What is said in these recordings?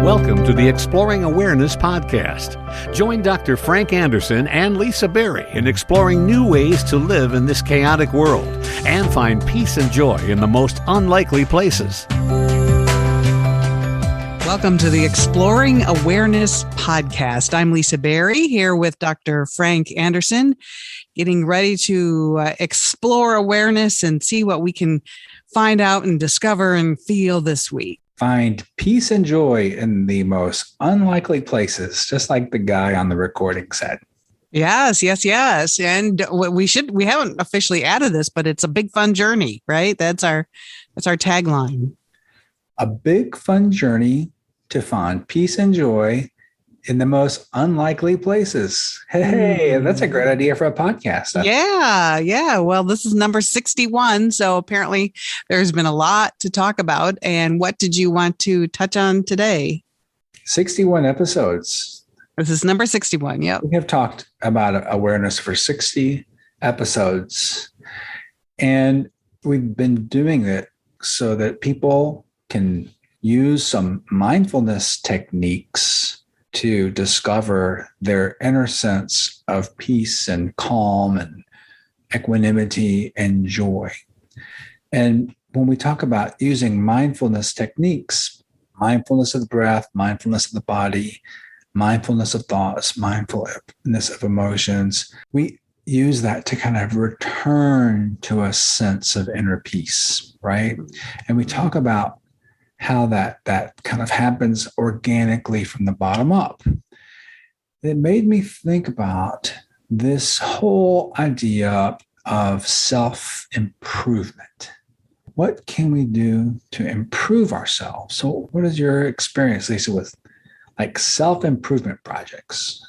Welcome to the Exploring Awareness podcast. Join Dr. Frank Anderson and Lisa Berry in exploring new ways to live in this chaotic world and find peace and joy in the most unlikely places. Welcome to the Exploring Awareness podcast. I'm Lisa Berry here with Dr. Frank Anderson, getting ready to explore awareness and see what we can find out and discover and feel this week. Find peace and joy in the most unlikely places, just like the guy on the recording said. Yes. And we haven't officially added this, but it's a big fun journey, right? That's our tagline. A big fun journey to find peace and joy in the most unlikely places. Hey, that's a great idea for a podcast. Yeah. Well, this is number 61. So apparently there's been a lot to talk about. And what did you want to touch on today? 61 episodes. This is number 61. Yep. We have talked about awareness for 60 episodes. And we've been doing it so that people can use some mindfulness techniques to discover their inner sense of peace and calm and equanimity and joy. And when we talk about using mindfulness techniques, mindfulness of the breath, mindfulness of the body, mindfulness of thoughts, mindfulness of emotions, we use that to kind of return to a sense of inner peace, right? And we talk about how that kind of happens organically from the bottom up. It made me think about this whole idea of self-improvement. What can we do to improve ourselves? So what is your experience, Lisa, with like self-improvement projects?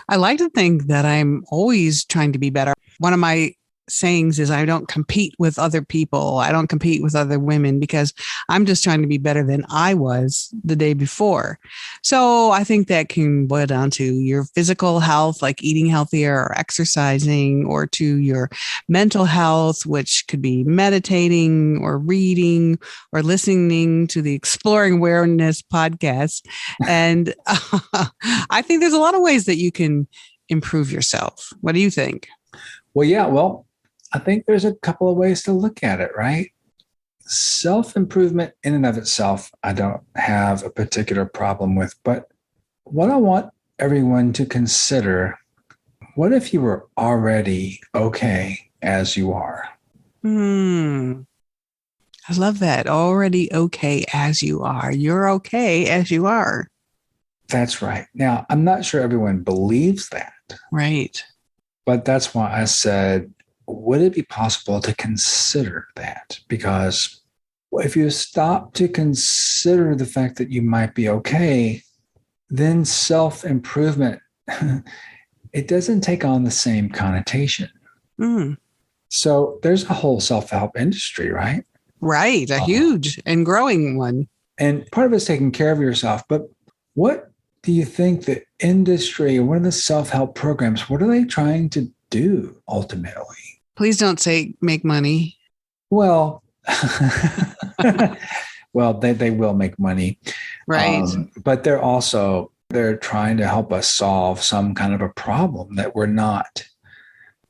I like to think that I'm always trying to be better. One of my sayings is I don't compete with other people. I don't compete with other women because I'm just trying to be better than I was the day before. So I think that can boil down to your physical health, like eating healthier or exercising, or to your mental health, which could be meditating or reading or listening to the Exploring Awareness podcast. And I think there's a lot of ways that you can improve yourself. What do you think? Well, I think there's a couple of ways to look at it, right? Self-improvement in and of itself, I don't have a particular problem with, but what I want everyone to consider, what if you were already okay as you are? I love that. Already okay as you are. You're okay as you are. That's right. Now, I'm not sure everyone believes that. Right. But that's why I said, would it be possible to consider that? Because if you stop to consider the fact that you might be okay, then self-improvement, it doesn't take on the same connotation. So there's a whole self-help industry, right? Right. A huge and growing one. And part of it's taking care of yourself. But what do you think the industry, what are the self-help programs, what are they trying to do ultimately? Please don't say make money. Well, they will make money. Right. But they're trying to help us solve some kind of a problem that we're not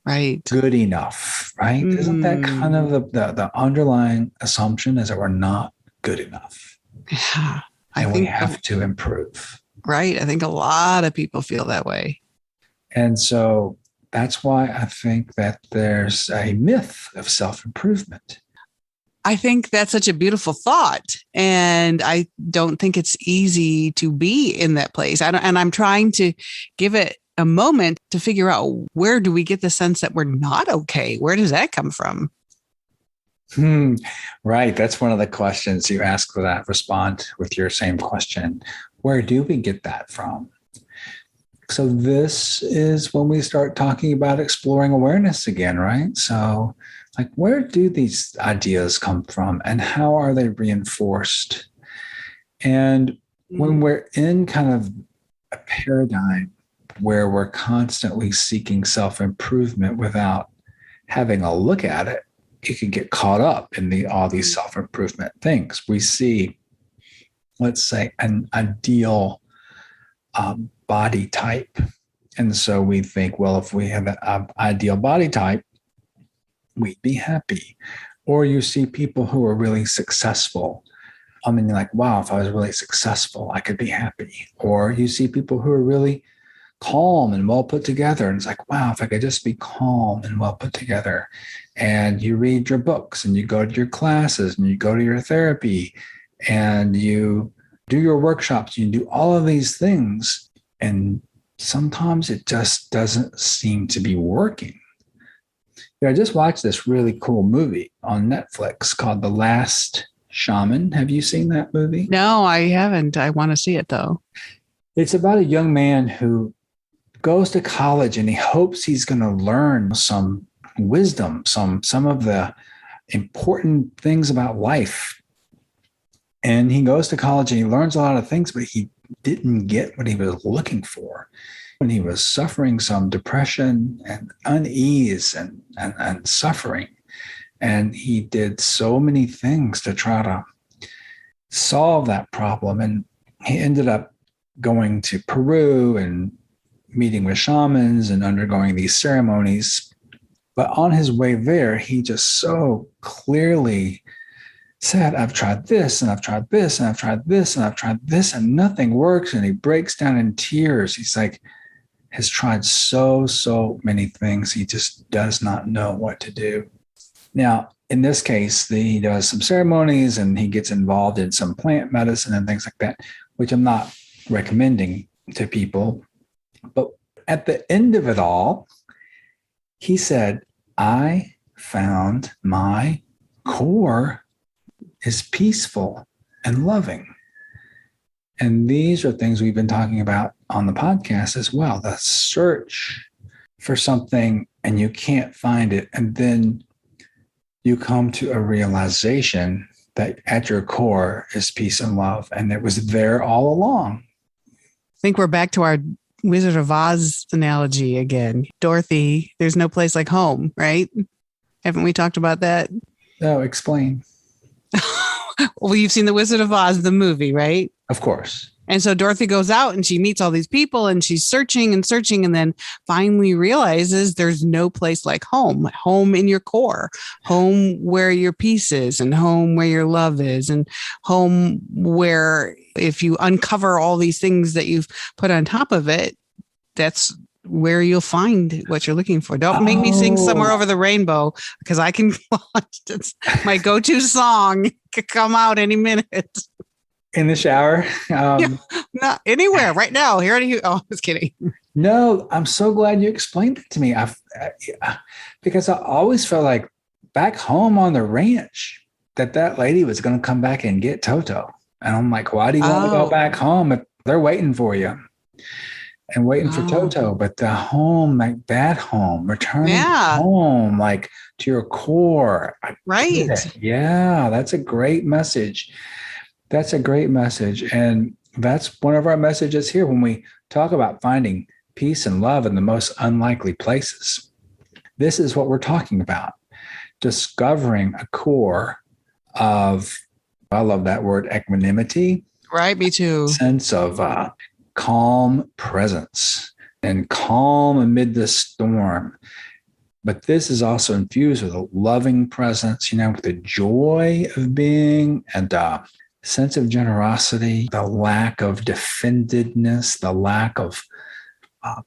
good enough, right? Isn't that kind of the underlying assumption, is that we're not good enough? Yeah. We have to improve. Right. I think a lot of people feel that way. And so that's why I think that there's a myth of self-improvement. I think that's such a beautiful thought. And I don't think it's easy to be in that place. And I'm trying to give it a moment to figure out, where do we get the sense that we're not okay? Where does that come from? Right. That's one of the questions you ask for that. Respond with your same question. Where do we get that from? So this is when we start talking about exploring awareness again, right? So like, where do these ideas come from and how are they reinforced? And when we're in kind of a paradigm where we're constantly seeking self-improvement without having a look at it, you can get caught up in all these self-improvement things. We see let's say, an ideal body type. And so we think, well, if we have an ideal body type, we'd be happy. Or you see people who are really successful. I mean, you're like, wow, if I was really successful, I could be happy. Or you see people who are really calm and well put together. And it's like, wow, if I could just be calm and well put together. And you read your books and you go to your classes and you go to your therapy and you do your workshops, you do all of these things. And sometimes it just doesn't seem to be working. I just watched this really cool movie on Netflix called The Last Shaman. Have you seen that movie? No, I haven't. I want to see it though. It's about a young man who goes to college and he hopes he's going to learn some wisdom, some of the important things about life. And he goes to college and he learns a lot of things, but he didn't get what he was looking for. When he was suffering some depression and unease and suffering. And he did so many things to try to solve that problem. And he ended up going to Peru and meeting with shamans and undergoing these ceremonies. But on his way there, he just so clearly said, I've tried this and I've tried this and I've tried this and I've tried this and nothing works. And he breaks down in tears. He's like, has tried so many things. He just does not know what to do. Now, in this case, he does some ceremonies and he gets involved in some plant medicine and things like that, which I'm not recommending to people. But at the end of it all, he said, I found my core is peaceful and loving. And these are things we've been talking about on the podcast as well. The search for something and you can't find it. And then you come to a realization that at your core is peace and love. And it was there all along. I think we're back to our Wizard of Oz analogy again. Dorothy, there's no place like home, right? Haven't we talked about that? No, explain. Well, you've seen the Wizard of Oz, the movie, right? Of course. And so Dorothy goes out and she meets all these people and she's searching and searching and then finally realizes there's no place like home, home in your core, home where your peace is and home where your love is and home where if you uncover all these things that you've put on top of it, that's where you'll find what you're looking for. Don't make me sing Somewhere Over the Rainbow because I can watch it's my go-to song could come out any minute. In the shower? Not anywhere right now. Here it is. Oh, I was kidding. No, I'm so glad you explained it to me. Because I always felt like back home on the ranch that lady was going to come back and get Toto. And I'm like, why do you want to go back home if they're waiting for you and waiting for Toto? But the home, like that home, returning home, like to your core. Right. Yeah, that's a great message. That's a great message. And that's one of our messages here when we talk about finding peace and love in the most unlikely places. This is what we're talking about. Discovering a core of, I love that word, equanimity. Right, me too. Sense of calm presence and calm amid the storm. But this is also infused with a loving presence, with the joy of being and sense of generosity, the lack of defendedness, the lack of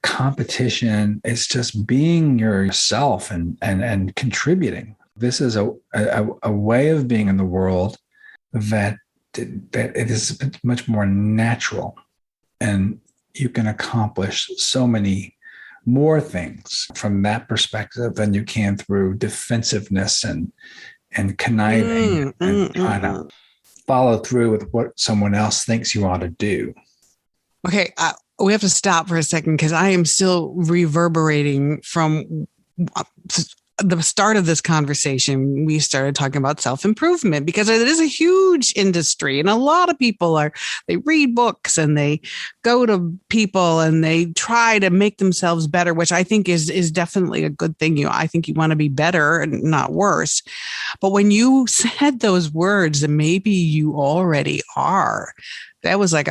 competition. It's just being yourself and contributing. This is a way of being in the world that it is much more natural, and you can accomplish so many more things from that perspective than you can through defensiveness and conniving and trying to follow through with what someone else thinks you ought to do. Okay, we have to stop for a second because I am still reverberating from the start of this conversation, we started talking about self-improvement because it is a huge industry. And a lot of people they read books and they go to people and they try to make themselves better, which I think is definitely a good thing. I think you want to be better and not worse. But when you said those words, that maybe you already are, that was like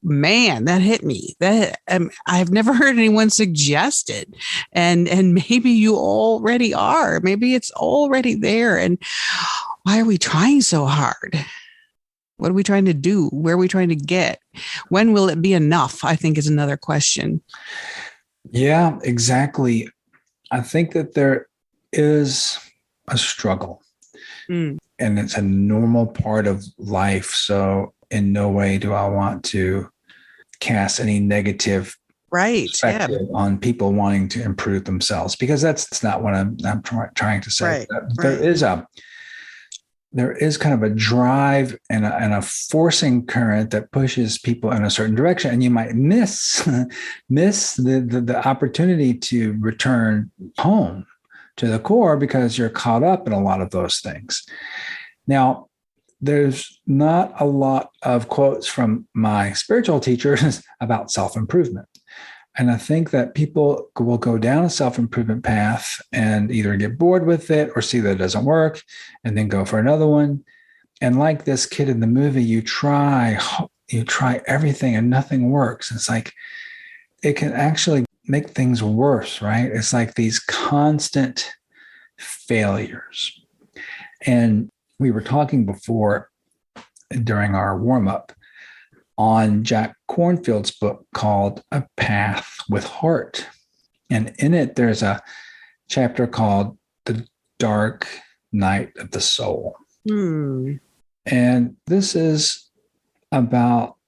man, that hit me. That I've never heard anyone suggest it, and maybe you already are. Maybe it's already there. And why are we trying so hard? What are we trying to do? Where are we trying to get? When will it be enough? I think is another question. Yeah, exactly. I think that there is a struggle, and it's a normal part of life. So in no way do I want to cast any negative perspective on people wanting to improve themselves, because that's not what I'm trying to say. There is kind of a drive and a forcing current that pushes people in a certain direction, and you might miss the opportunity to return home to the core because you're caught up in a lot of those things. Now, there's not a lot of quotes from my spiritual teachers about self-improvement. And I think that people will go down a self-improvement path and either get bored with it or see that it doesn't work and then go for another one. And like this kid in the movie, you try everything and nothing works. It's like, it can actually make things worse, right? It's like these constant failures. And we were talking before during our warm-up on Jack Kornfield's book called A Path with Heart. And in it, there's a chapter called The Dark Night of the Soul. And this is about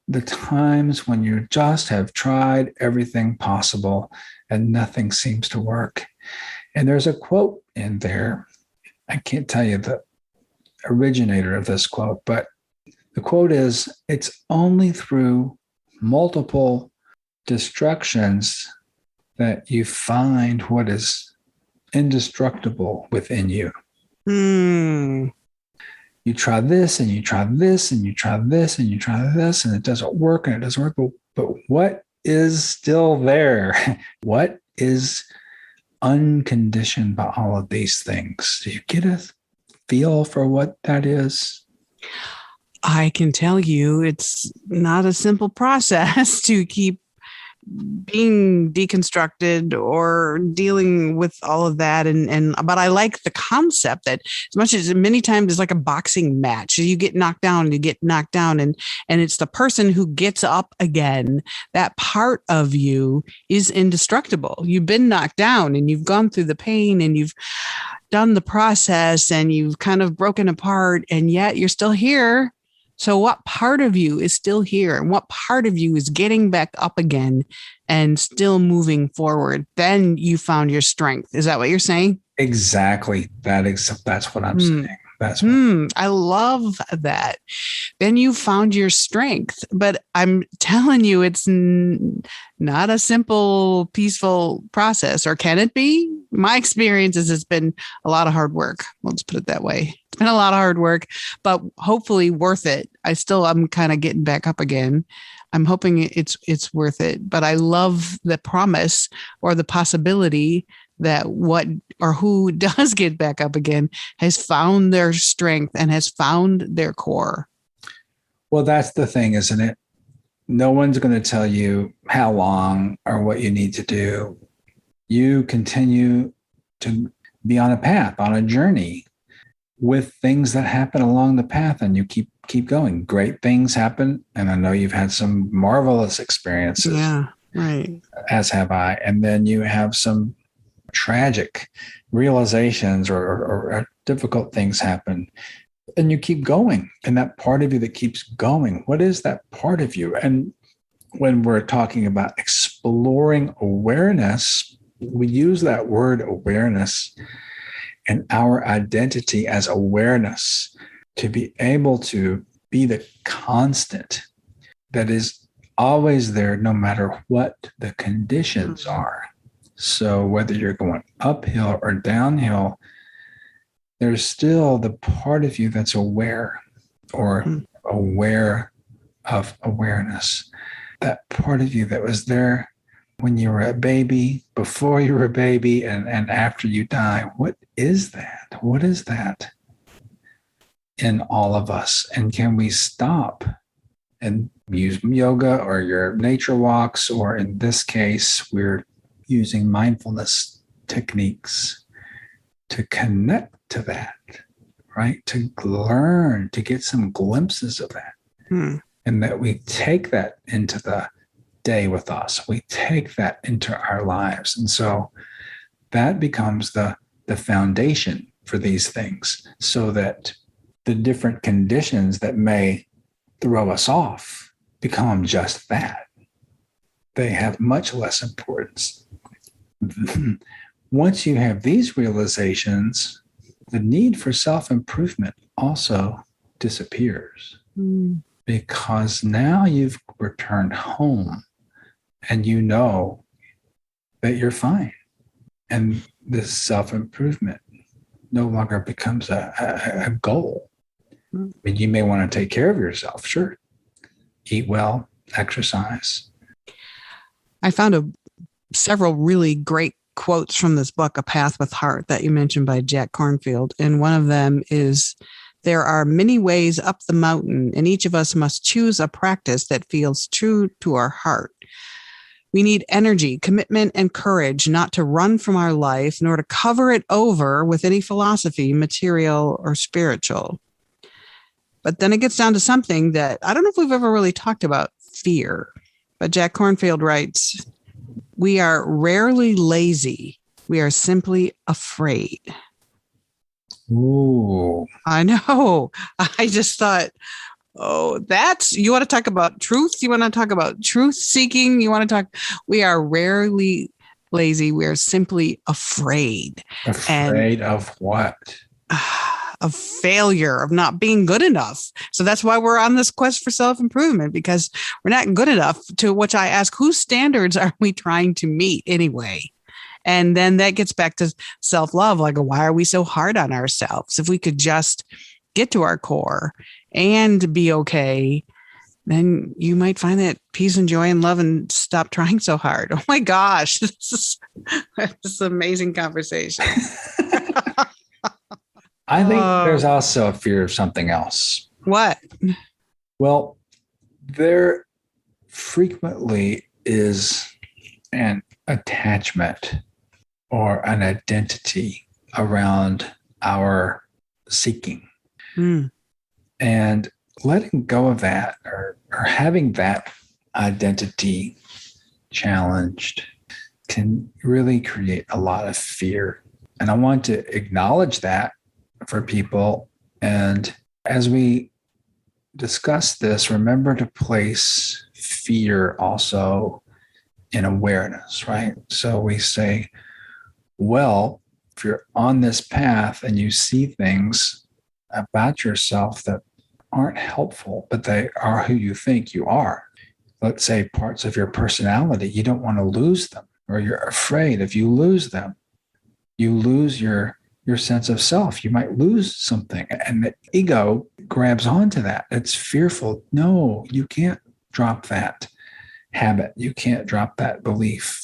the times when you just have tried everything possible and nothing seems to work. And there's a quote in there. I can't tell you the originator of this quote, but the quote is, "It's only through multiple destructions that you find what is indestructible within you." You try this and you try this and you try this and you try this and it doesn't work and it doesn't work. But what is still there? What is unconditioned by all of these things? Do you get a feel for what that is? I can tell you it's not a simple process to keep being deconstructed or dealing with all of that. But I like the concept that as much as many times it's like a boxing match, you get knocked down and you get knocked down and it's the person who gets up again. That part of you is indestructible. You've been knocked down and you've gone through the pain and you've done the process and you've kind of broken apart, and yet you're still here. So what part of you is still here, and what part of you is getting back up again and still moving forward? Then you found your strength. Is that what you're saying? Exactly. That's what I'm saying. I love that. Then you found your strength, but I'm telling you, it's not a simple, peaceful process, or can it be? My experience is it's been a lot of hard work. Let's put it that way. It's been a lot of hard work, but hopefully worth it. I'm kind of getting back up again. I'm hoping it's worth it, but I love the promise or the possibility that who does get back up again has found their strength and has found their core. Well, that's the thing, isn't it? No one's going to tell you how long or what you need to do. You continue to be on a path, on a journey with things that happen along the path, and you keep going. Great things happen. And I know you've had some marvelous experiences. Yeah, right. As have I. And then you have some tragic realizations or difficult things happen, and you keep going. And that part of you that keeps going, what is that part of you? And when we're talking about exploring awareness, we use that word awareness and our identity as awareness to be able to be the constant that is always there no matter what the conditions are. So whether you're going uphill or downhill, there's still the part of you that's aware or aware of awareness. That part of you that was there when you were a baby, before you were a baby, and after you die. What is that? What is that in all of us? And can we stop and use yoga or your nature walks, or in this case, we're using mindfulness techniques to connect to that, right? To learn, to get some glimpses of that. And that we take that into the day with us. We take that into our lives. And so that becomes the foundation for these things, so that the different conditions that may throw us off become just that. They have much less importance. Once you have these realizations, the need for self-improvement also disappears. Because now you've returned home and you know that you're fine. And this self-improvement no longer becomes a goal. I mean, you may want to take care of yourself, sure. Eat well, exercise. I found several really great quotes from this book, A Path with Heart, that you mentioned by Jack Kornfield. And one of them is, there are many ways up the mountain, and each of us must choose a practice that feels true to our heart. We need energy, commitment, and courage not to run from our life, nor to cover it over with any philosophy, material or spiritual. But then it gets down to something that I don't know if we've ever really talked about, fear. But Jack Kornfield writes, we are rarely lazy. We are simply afraid. Ooh. I know. I just thought, oh, you want to talk about truth? You want to talk about truth seeking? You want to talk, we are rarely lazy. We are simply afraid. Afraid of what? Of failure, of not being good enough. So that's why we're on this quest for self-improvement, because we're not good enough, to which I ask, whose standards are we trying to meet anyway? And then that gets back to self-love. Like, why are we so hard on ourselves? If we could just get to our core and be okay, then you might find that peace and joy and love and stop trying so hard. Oh my gosh, this is an amazing conversation. I think there's also a fear of something else. What? Well, there frequently is an attachment or an identity around our seeking. And letting go of that, or having that identity challenged, can really create a lot of fear. And I want to acknowledge that for people. And as we discuss this, remember to place fear also in awareness, right? So we say, well, if you're on this path and you see things about yourself that aren't helpful, but they are who you think you are, let's say parts of your personality, you don't want to lose them, or you're afraid if you lose them, you lose your sense of self. You might lose something, and the ego grabs onto that. It's fearful. No, you can't drop that habit. You can't drop that belief.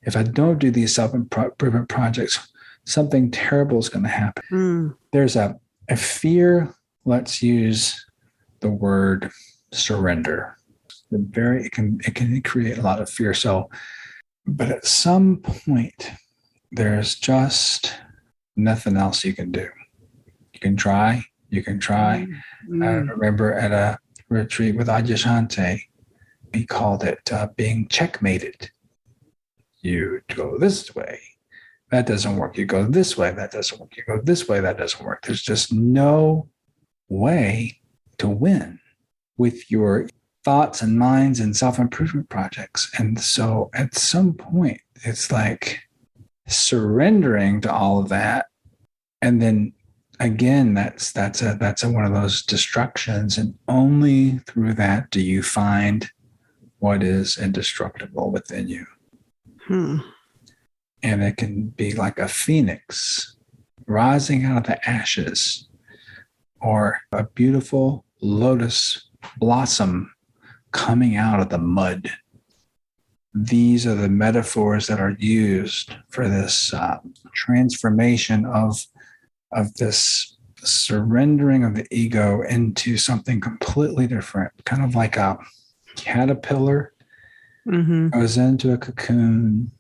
If I don't do these self-improvement projects, something terrible is going to happen. There's a fear. Let's use the word surrender. It can create a lot of fear. So, but at some point, there's just nothing else you can do. You can try. I remember at a retreat with Adyashanti, he called it being checkmated. You go this way, that doesn't work. You go this way, that doesn't work. You go this way, that doesn't work. There's just no way to win with your thoughts and minds and self-improvement projects. And so at some point, it's like surrendering to all of that. And then again, that's one of those destructions. And only through that do you find what is indestructible within you. And it can be like a phoenix rising out of the ashes, or a beautiful lotus blossom coming out of the mud. These are the metaphors that are used for this transformation of this surrendering of the ego into something completely different, kind of like a caterpillar goes into a cocoon,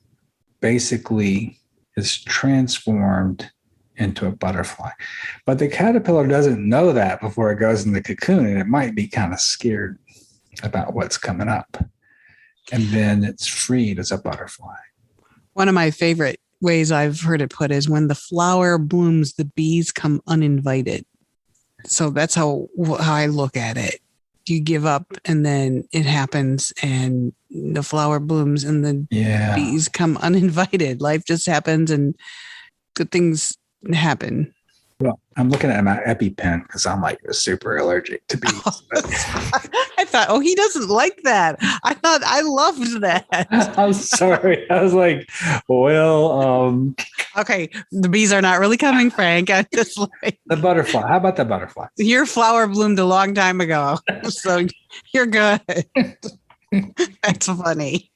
basically is transformed into a butterfly. But the caterpillar doesn't know that before it goes in the cocoon, and it might be kind of scared about what's coming up. And then it's freed as a butterfly. One of my favorite ways I've heard it put is when the flower blooms, the bees come uninvited. So that's how I look at it. You give up and then it happens and the flower blooms and the bees come uninvited. Life just happens and good things happen. Well, I'm looking at my EpiPen because I'm like super allergic to bees. I thought, he doesn't like that. I thought I loved that. I'm sorry. I was like, well, okay, the bees are not really coming, Frank. I just like the butterfly. How about the butterfly? Your flower bloomed a long time ago, so you're good. That's funny.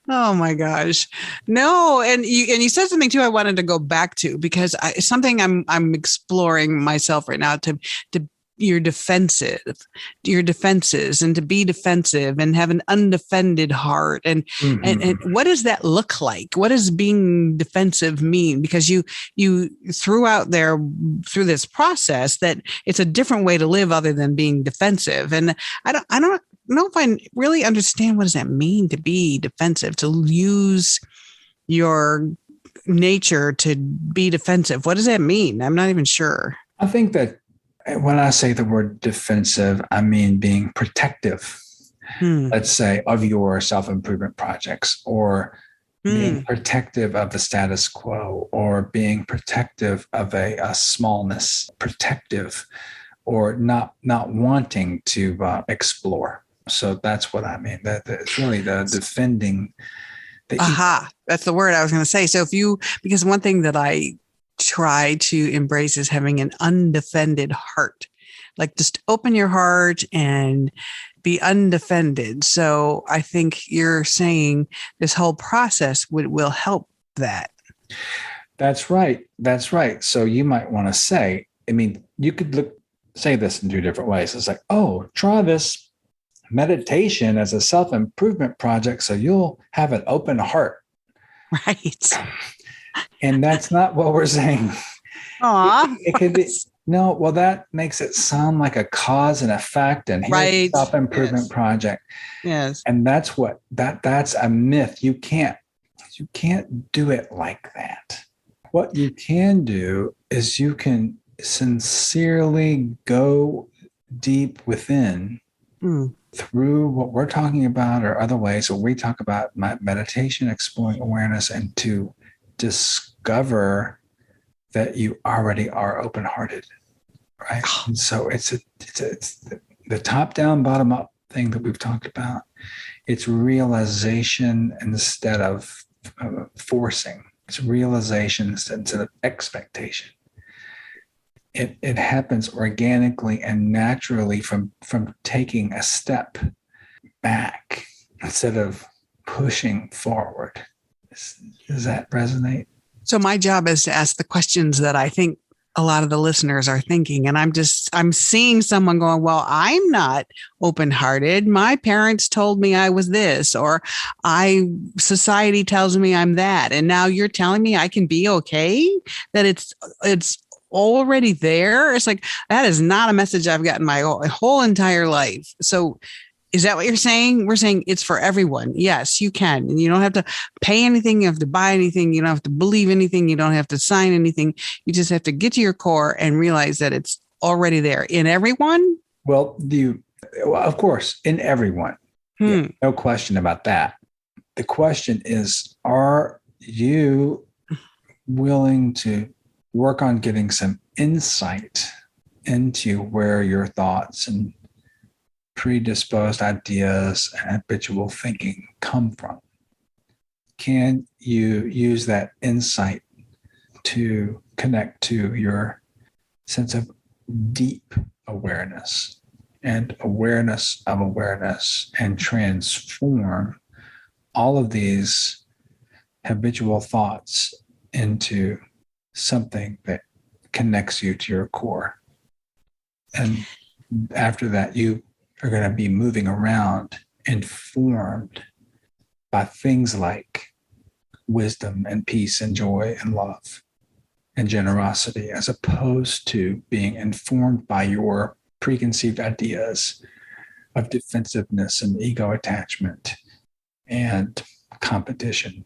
Oh my gosh. No. And you said something too, I wanted to go back to because something I'm exploring myself right now to your defenses and to be defensive and have an undefended heart. And what does that look like? What does being defensive mean? Because you threw out there through this process that it's a different way to live other than being defensive. And I don't know if I really understand what does that mean to be defensive, to use your nature to be defensive. What does that mean? I'm not even sure. I think that when I say the word defensive, I mean being protective, let's say, of your self-improvement projects, or being protective of the status quo, or being protective of a smallness, protective, or not wanting to explore. So that's what I mean. That it's really the defending. That's the word I was going to say. So because one thing that I try to embrace is having an undefended heart, like just open your heart and be undefended. So I think you're saying this whole process will help that. That's right. That's right. So you might want to say, you could say this in two different ways. It's like, try this meditation as a self-improvement project so you'll have an open heart. Right. And that's not what we're saying. It could be no. Well, that makes it sound like a cause and effect, and here's a self-improvement project. Yes, and that's a myth. You can't do it like that. What you can do is you can sincerely go deep within through what we're talking about, or other ways where we talk about meditation, exploring awareness, and to discover that you already are open-hearted, right? And so it's the top-down, bottom-up thing that we've talked about. It's realization instead of forcing. It's realization instead of expectation. It happens organically and naturally from taking a step back instead of pushing forward. Does that resonate? So my job is to ask the questions that I think a lot of the listeners are thinking. And I'm seeing someone going, well, I'm not open-hearted. My parents told me I was this, or society tells me I'm that. And now you're telling me I can be okay, that it's already there. It's like, that is not a message I've gotten my whole entire life. So is that what you're saying? We're saying it's for everyone. Yes, you can. And you don't have to pay anything. You have to buy anything. You don't have to believe anything. You don't have to sign anything. You just have to get to your core and realize that it's already there in everyone. Well, of course, in everyone. Yeah, no question about that. The question is, are you willing to work on getting some insight into where your thoughts and predisposed ideas and habitual thinking come from? can you use that insight to connect to your sense of deep awareness and awareness of awareness and transform all of these habitual thoughts into something that connects you to your core. And after that, you are going to be moving around informed by things like wisdom and peace and joy and love and generosity, as opposed to being informed by your preconceived ideas of defensiveness and ego attachment and competition.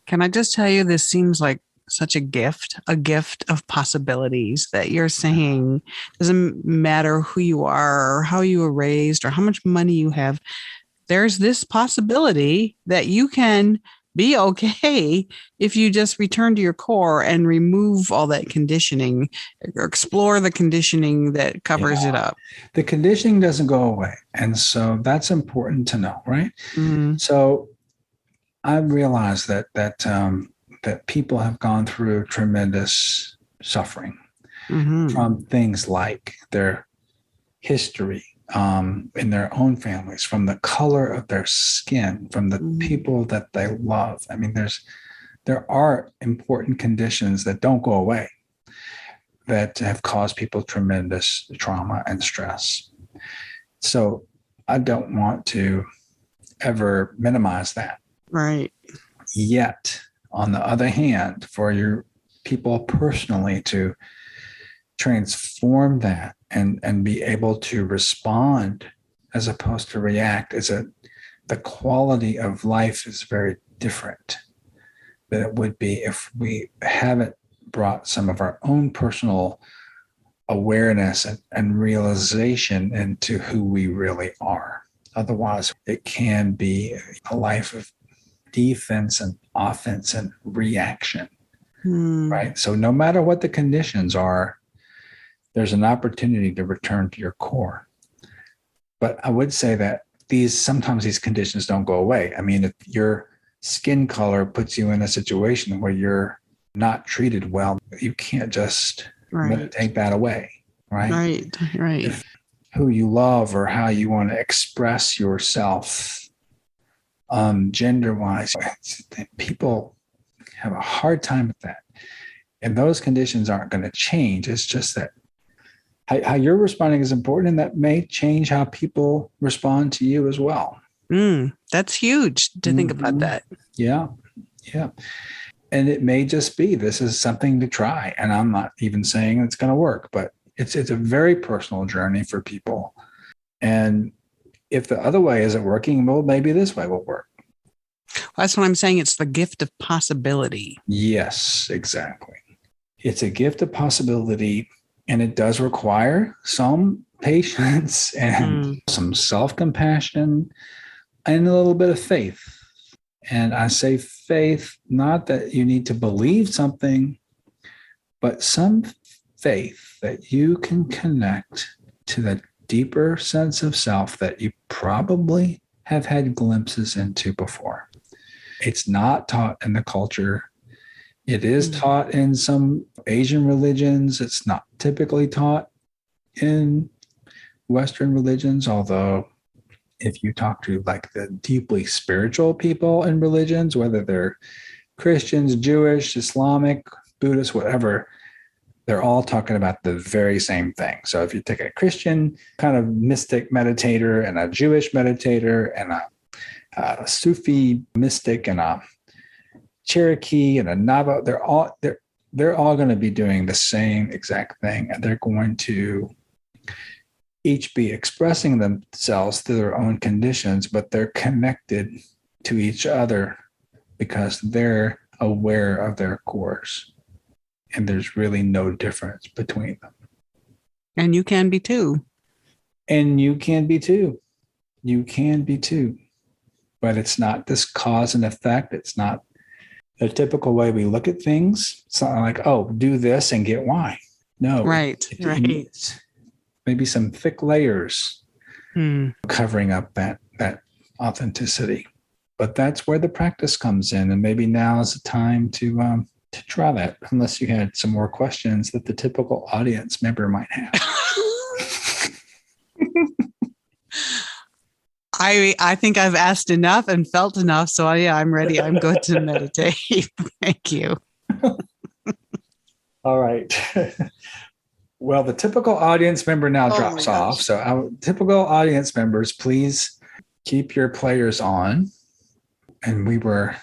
Can I just tell you, this seems like such a gift of possibilities that you're saying. Doesn't matter who you are or how you were raised or how much money you have. There's this possibility that you can be okay if you just return to your core and remove all that conditioning or explore the conditioning that covers it up. The conditioning doesn't go away. And so that's important to know, right? Mm-hmm. So I realize that people have gone through tremendous suffering from things like their history, in their own families, from the color of their skin, from the people that they love. I mean, there are important conditions that don't go away that have caused people tremendous trauma and stress. So I don't want to ever minimize that. Right. Yet, on the other hand, for your people personally to transform that and be able to respond as opposed to react, the quality of life is very different than it would be if we haven't brought some of our own personal awareness and realization into who we really are. Otherwise, it can be a life of defense and offense and reaction, right? So no matter what the conditions are, there's an opportunity to return to your core. But I would say that sometimes these conditions don't go away. I mean, if your skin color puts you in a situation where you're not treated well, you can't just take that away, right? Right. If who you love or how you want to express yourself, gender-wise, people have a hard time with that. And those conditions aren't going to change. It's just that how you're responding is important, and that may change how people respond to you as well. That's huge to think about that. Yeah. And it may just be, this is something to try. And I'm not even saying it's going to work, but it's a very personal journey for people. And if the other way isn't working, well, maybe this way will work. That's what I'm saying. It's the gift of possibility. Yes, exactly. It's a gift of possibility, and it does require some patience and some self-compassion and a little bit of faith. And I say faith, not that you need to believe something, but some faith that you can connect to the deeper sense of self that you probably have had glimpses into before. It's not taught in the culture. It is taught in some Asian religions. It's not typically taught in Western religions, although if you talk to like the deeply spiritual people in religions, whether they're Christians, Jewish, Islamic, Buddhist, whatever, they're all talking about the very same thing. So if you take a Christian kind of mystic meditator and a Jewish meditator and a Sufi mystic and a Cherokee and a Navajo, they're all going to be doing the same exact thing, and they're going to each be expressing themselves through their own conditions, but they're connected to each other because they're aware of their cores, and there's really no difference between them. And you can be too. And you can be too. You can be too. But it's not this cause and effect. It's not the typical way we look at things. It's not like, oh, do this and get Y. No. Right. It's maybe some thick layers covering up that authenticity. But that's where the practice comes in. And maybe now is the time to try that, unless you had some more questions that the typical audience member might have. I think I've asked enough and felt enough. So yeah, I'm ready. I'm going to meditate. Thank you. All right. Well, the typical audience member now Oh drops my off. gosh. So our typical audience members, please keep your players on. And we were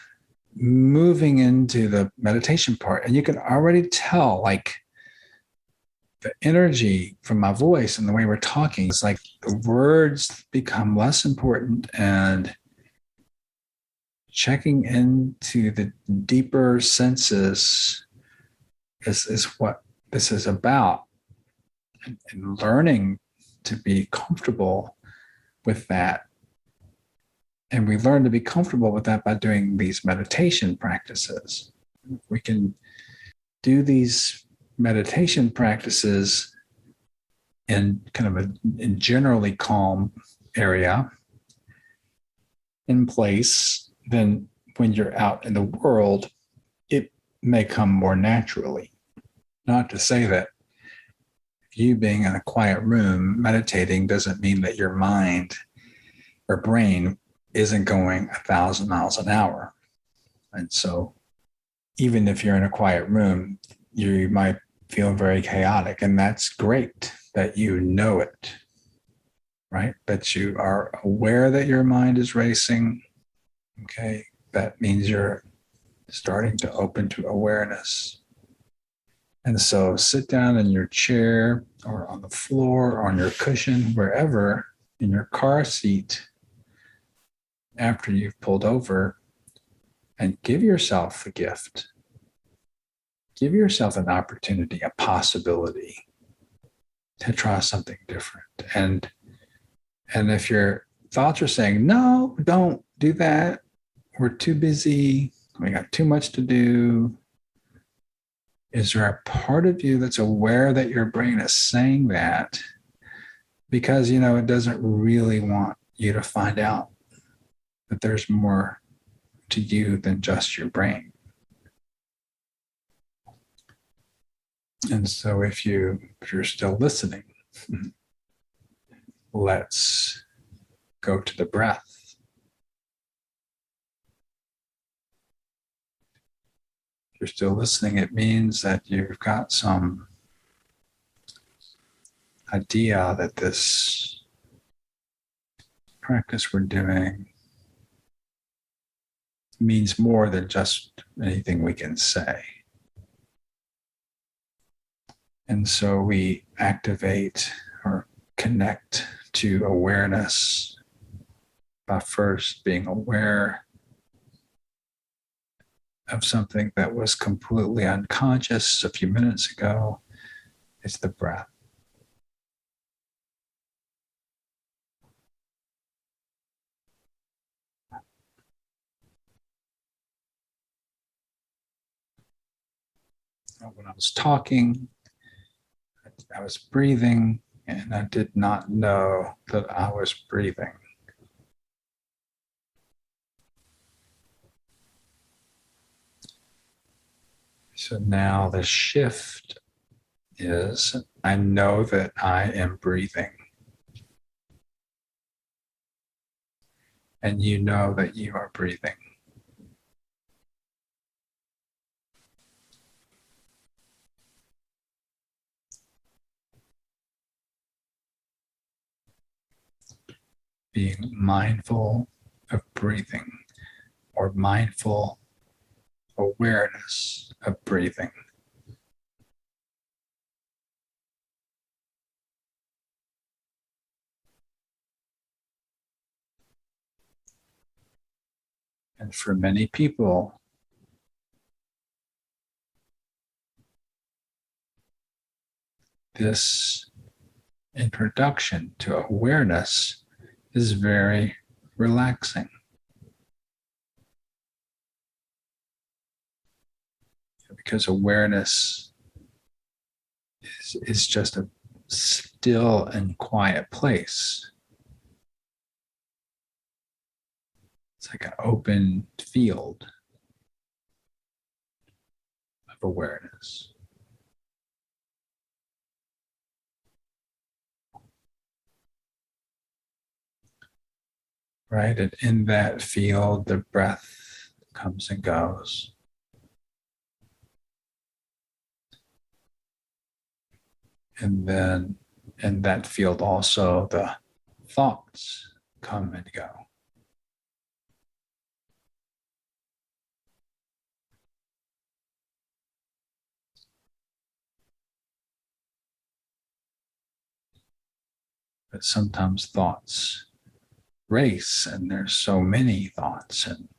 moving into the meditation part. And you can already tell, like, the energy from my voice and the way we're talking is like the words become less important, and checking into the deeper senses is what this is about, and learning to be comfortable with that. And we learn to be comfortable with that by doing these meditation practices. We can do these meditation practices in kind of a generally calm area in place. Then when you're out in the world, it may come more naturally. Not to say that you being in a quiet room meditating doesn't mean that your mind or brain isn't going 1,000 miles an hour. And so even if you're in a quiet room, you might feel very chaotic, and that's great that you know it, right? That you are aware that your mind is racing. Okay, that means you're starting to open to awareness. And so sit down in your chair or on the floor or on your cushion, wherever, in your car seat, after you've pulled over, and give yourself a gift. Give yourself an opportunity, a possibility to try something different. And if your thoughts are saying, no, don't do that, we're too busy, we got too much to do, is there a part of you that's aware that your brain is saying that because, it doesn't really want you to find out that there's more to you than just your brain? And so if you're still listening, let's go to the breath. If you're still listening, it means that you've got some idea that this practice we're doing means more than just anything we can say. And so we activate or connect to awareness by first being aware of something that was completely unconscious a few minutes ago. It's the breath. When I was talking, I was breathing, and I did not know that I was breathing. So now the shift is, I know that I am breathing. And you know that you are breathing. Being mindful of breathing, or mindful awareness of breathing. And for many people, this introduction to awareness is very relaxing. Because awareness is just a still and quiet place. It's like an open field of awareness. Right? And in that field, the breath comes and goes. And then in that field also, the thoughts come and go. But sometimes thoughts race, and there's so many thoughts, and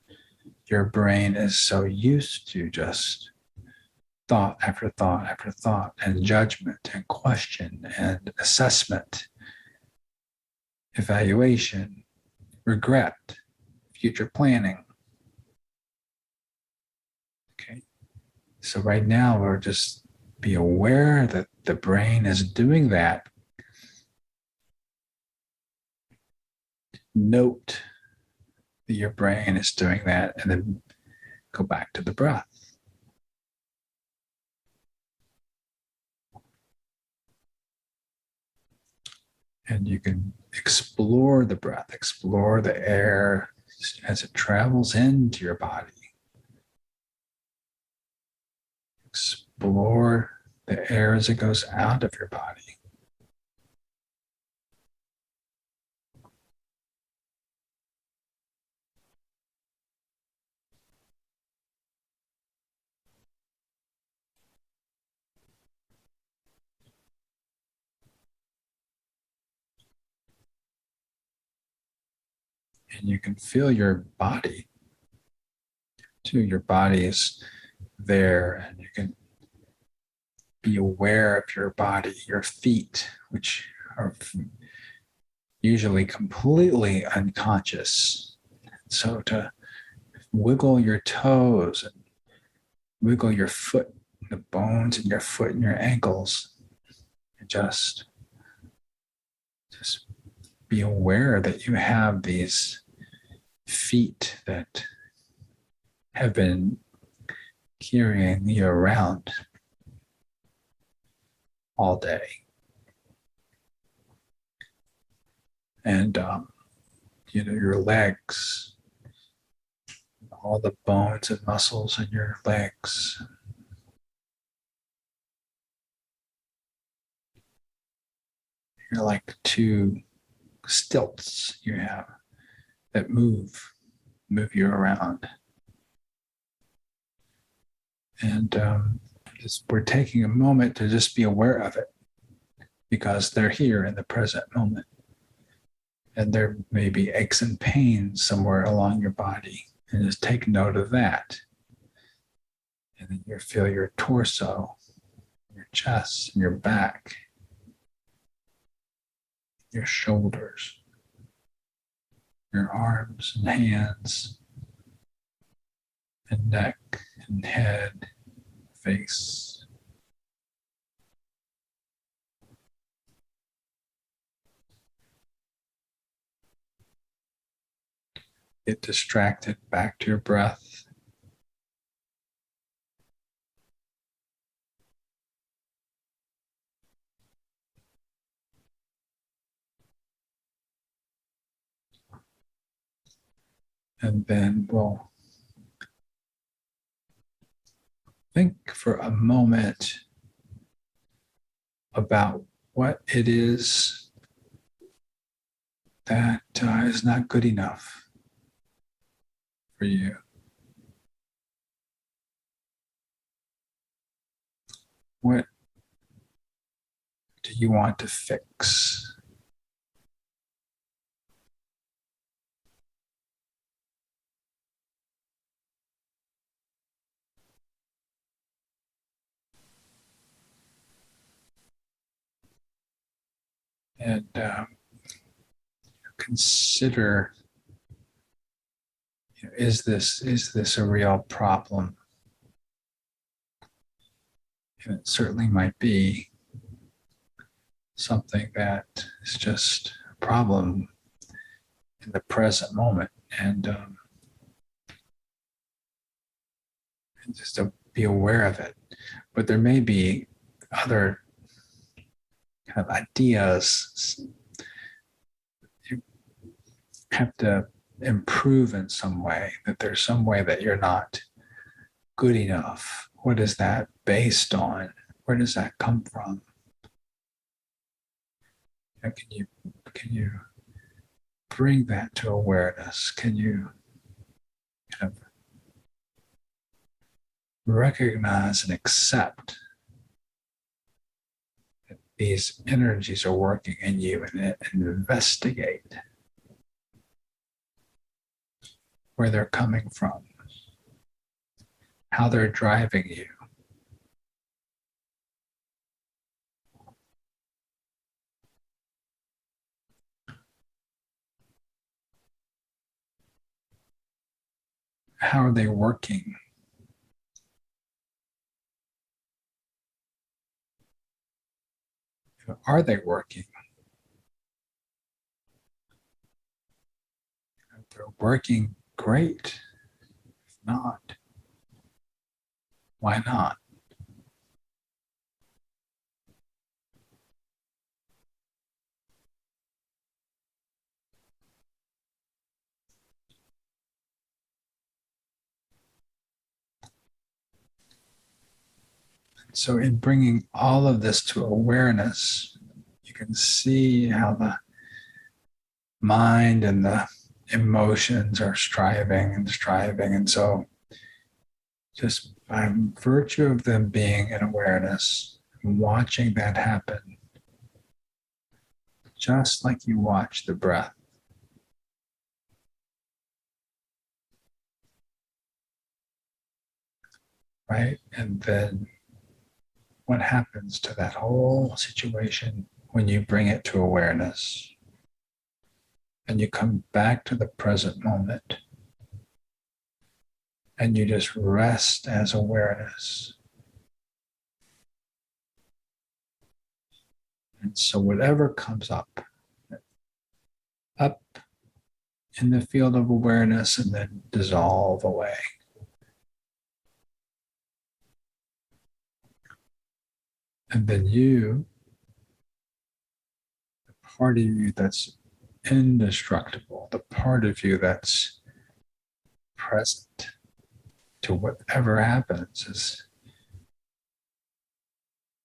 your brain is so used to just thought after thought after thought, and judgment and question and assessment, evaluation, regret, future planning. Okay. So right now we're just be aware that the brain is doing that. Note that your brain is doing that, and then go back to the breath. And you can explore the breath, explore the air as it travels into your body. Explore the air as it goes out of your body. And you can feel your body too. Your body is there, and you can be aware of your body, your feet, which are usually completely unconscious. So to wiggle your toes and wiggle your foot, the bones in your foot and your ankles, and just be aware that you have these feet that have been carrying you around all day. And, your legs, all the bones and muscles in your legs. You're like two stilts you have that move you around. And we're taking a moment to just be aware of it, because they're here in the present moment. And there may be aches and pains somewhere along your body, and just take note of that. And then you feel your torso, your chest, and your back, your shoulders, your arms and hands, and neck and head, face. Get distracted back to your breath. And then we'll think for a moment about what it is that is not good enough for you. What do you want to fix? And consider, is this a real problem? And it certainly might be something that is just a problem in the present moment. And and just to be aware of it. But there may be other kind of ideas you have to improve in some way, that there's some way that you're not good enough. What is that based on? Where does that come from? And can you bring that to awareness? Can you kind of recognize and accept that these energies are working in you, and investigate where they're coming from, how they're driving you? How are they working? Are they working? If they're working, great. If not, why not? So in bringing all of this to awareness, you can see how the mind and the emotions are striving and striving. And so just by virtue of them being in awareness, watching that happen, just like you watch the breath. Right? And then what happens to that whole situation when you bring it to awareness and you come back to the present moment and you just rest as awareness. And so whatever comes up in the field of awareness and then dissolve away. And then you, the part of you that's indestructible, the part of you that's present to whatever happens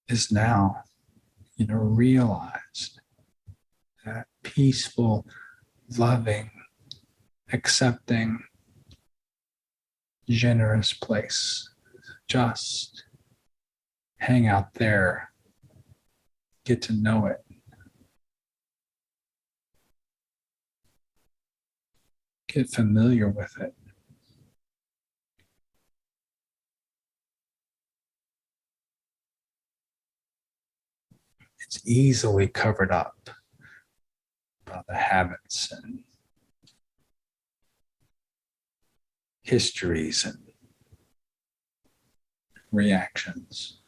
is now, realized. That peaceful, loving, accepting, generous place. Just hang out there, get to know it. Get familiar with it. It's easily covered up by the habits and histories and reactions.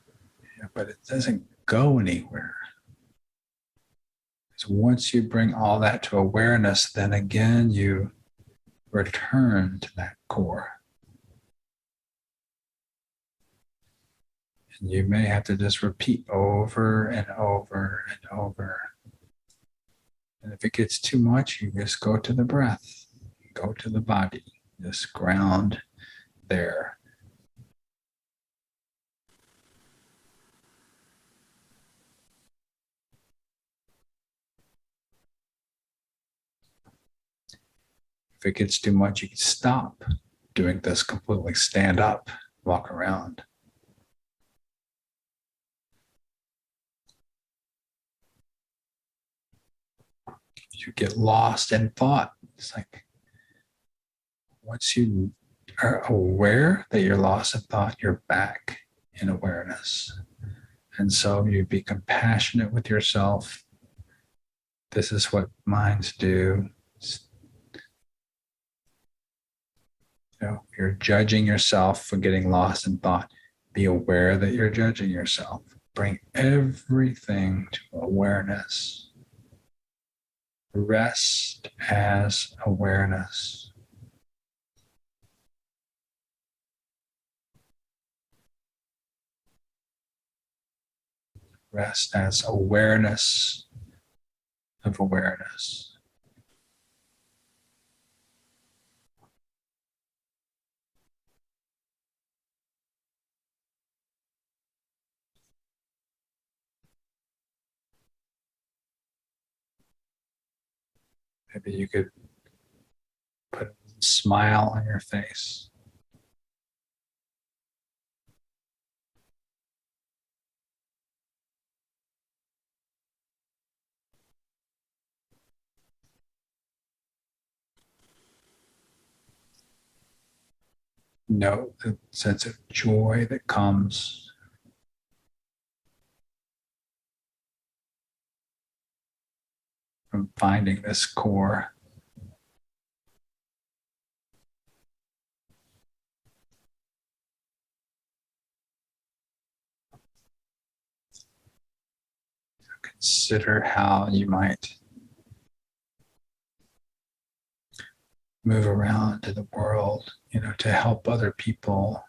But it doesn't go anywhere. So once you bring all that to awareness, then again you return to that core. And you may have to just repeat over and over and over. And if it gets too much, you just go to the breath, go to the body, just ground there. If it gets too much, you can stop doing this completely. Stand up, walk around. You get lost in thought. It's like once you are aware that you're lost in thought, you're back in awareness. And so you be compassionate with yourself. This is what minds do. You're judging yourself for getting lost in thought. Be aware that you're judging yourself. Bring everything to awareness. Rest as awareness. rest as awareness of awareness. Maybe you could put a smile on your face. Note the sense of joy that comes from finding this core. Consider how you might move around in the world, to help other people,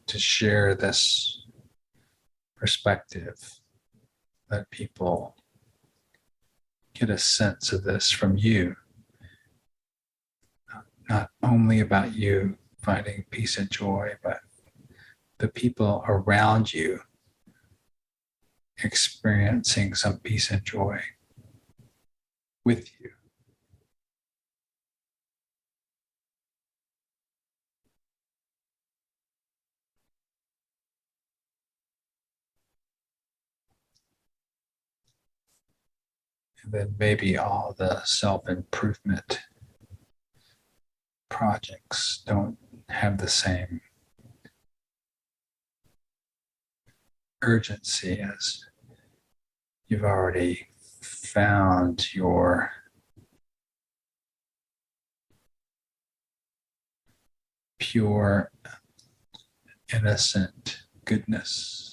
to share this perspective, that people get a sense of this from you, not only about you finding peace and joy, but the people around you experiencing some peace and joy with you. And then maybe all the self-improvement projects don't have the same urgency as you've already found your pure, innocent goodness.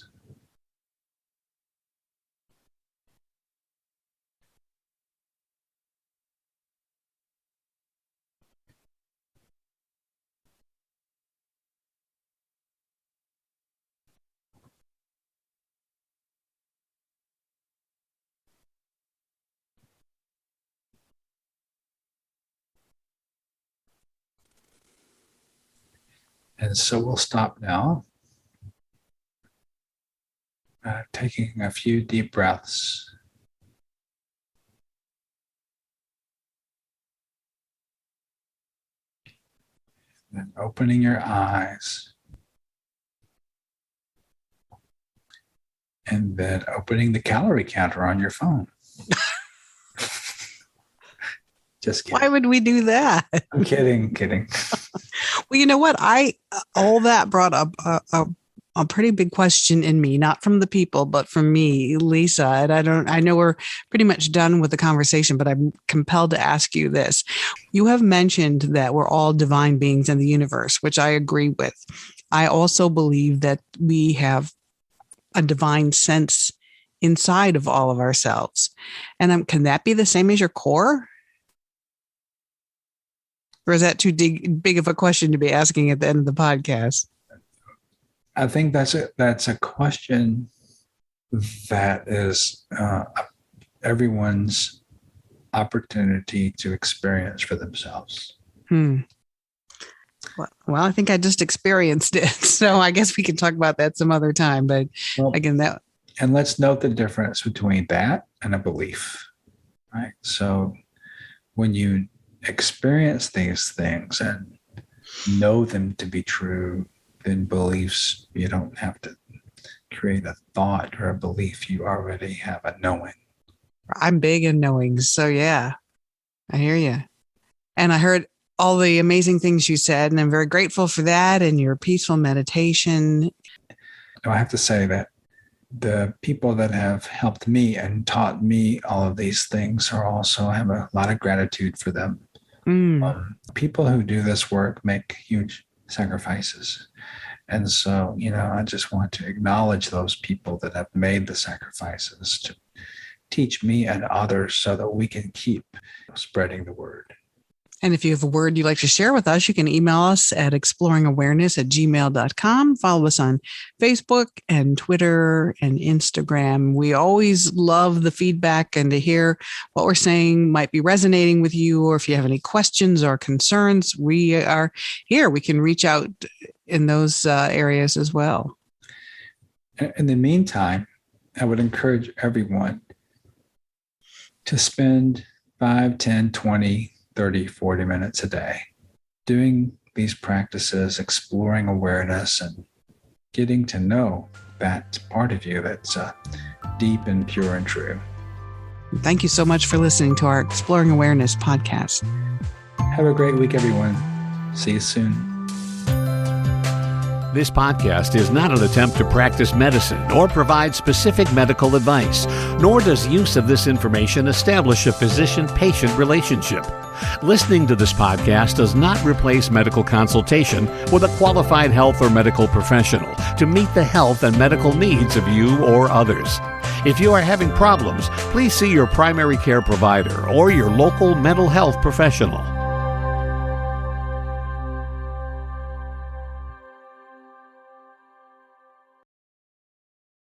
And so we'll stop now, taking a few deep breaths. And opening your eyes. And then opening the calorie counter on your phone. Just kidding. Why would we do that? I'm kidding. Well, you know what? All that brought up a pretty big question in me, not from the people, but from me, Lisa. And I know we're pretty much done with the conversation, but I'm compelled to ask you this. You have mentioned that we're all divine beings in the universe, which I agree with. I also believe that we have a divine sense inside of all of ourselves. And can that be the same as your core? Or is that too big of a question to be asking at the end of the podcast? I think that's a question that is everyone's opportunity to experience for themselves. Well, I think I just experienced it, so I guess we can talk about that some other time. But again, and let's note the difference between that and a belief, right? So when you experience these things and know them to be true, then beliefs, you don't have to create a thought or a belief. You already have a knowing. I'm big in knowing. So yeah, I hear you. And I heard all the amazing things you said, and I'm very grateful for that and your peaceful meditation. I have to say that the people that have helped me and taught me all of these things I have a lot of gratitude for them. People who do this work make huge sacrifices. And so, I just want to acknowledge those people that have made the sacrifices to teach me and others so that we can keep spreading the word. And if you have a word you'd like to share with us, you can email us at exploringawareness@gmail.com. Follow us on Facebook and Twitter and Instagram. We always love the feedback and to hear what we're saying might be resonating with you, or if you have any questions or concerns, we are here. We can reach out in those areas as well. In the meantime, I would encourage everyone to spend 5, 10, 20, 30, 40 minutes a day doing these practices, exploring awareness and getting to know that part of you that's deep and pure and true. Thank you so much for listening to our Exploring Awareness podcast. Have a great week, everyone. See you soon. This podcast is not an attempt to practice medicine or provide specific medical advice, nor does use of this information establish a physician-patient relationship. Listening to this podcast does not replace medical consultation with a qualified health or medical professional to meet the health and medical needs of you or others. If you are having problems, please see your primary care provider or your local mental health professional.